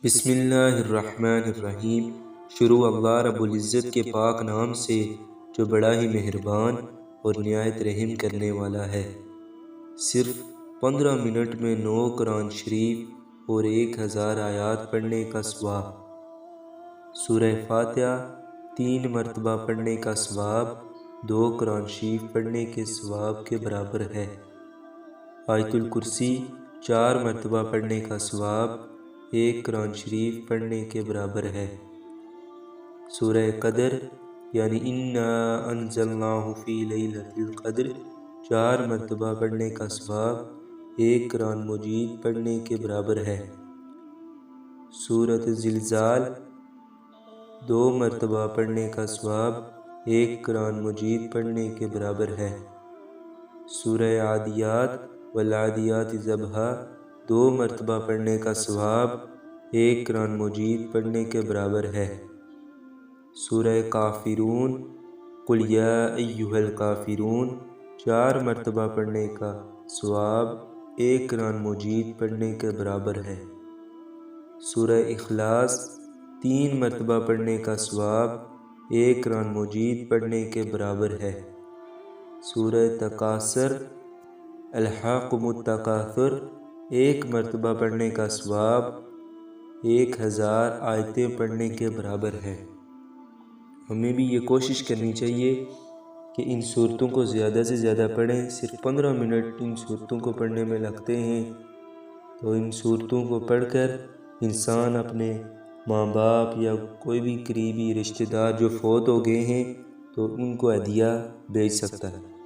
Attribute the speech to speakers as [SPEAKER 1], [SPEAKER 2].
[SPEAKER 1] بسم اللہ الرحمن الرحیم۔ شروع اللہ رب العزت کے پاک نام سے جو بڑا ہی مہربان اور نہایت رحم کرنے والا ہے۔ صرف 15 منٹ میں 9 قرآن شریف اور 1000 آیات پڑھنے کا ثواب۔ سورہ فاتحہ 3 مرتبہ پڑھنے کا ثواب 2 قرآن شریف پڑھنے کے ثواب کے برابر ہے۔ آیت الکرسی 4 مرتبہ پڑھنے کا ثواب 1 قرآن شریف پڑھنے کے برابر ہے۔ سورہ قدر یعنی انا انزلناہ فی لیلۃ القدر 4 مرتبہ پڑھنے کا ثواب 1 قرآن مجید پڑھنے کے برابر ہے۔ سورۃ زلزال 2 مرتبہ پڑھنے کا ثواب 1 قرآن مجید پڑھنے کے برابر ہے۔ سورہ عادیات والعادیات ضبحا 2 مرتبہ پڑھنے کا ثواب 1 قرآن مجید پڑھنے کے برابر ہے۔ سورہ کافرون قل یا ایھا الکافرون 4 مرتبہ پڑھنے کا ثواب 1 قرآن مجید پڑھنے کے برابر ہے۔ سورہ اخلاص 3 مرتبہ پڑھنے کا ثواب 1 قرآن مجید پڑھنے کے برابر ہے۔ سورہ تکاثر الہاکم التکاثر 1 مرتبہ پڑھنے کا ثواب 1000 آیتیں پڑھنے کے برابر ہے۔ ہمیں بھی یہ کوشش کرنی چاہیے کہ ان صورتوں کو زیادہ سے زیادہ پڑھیں۔ صرف 15 منٹ ان صورتوں کو پڑھنے میں لگتے ہیں، تو ان صورتوں کو پڑھ کر انسان اپنے ماں باپ یا کوئی بھی قریبی رشتہ دار جو فوت ہو گئے ہیں تو ان کو ہدیہ بھیج سکتا ہے۔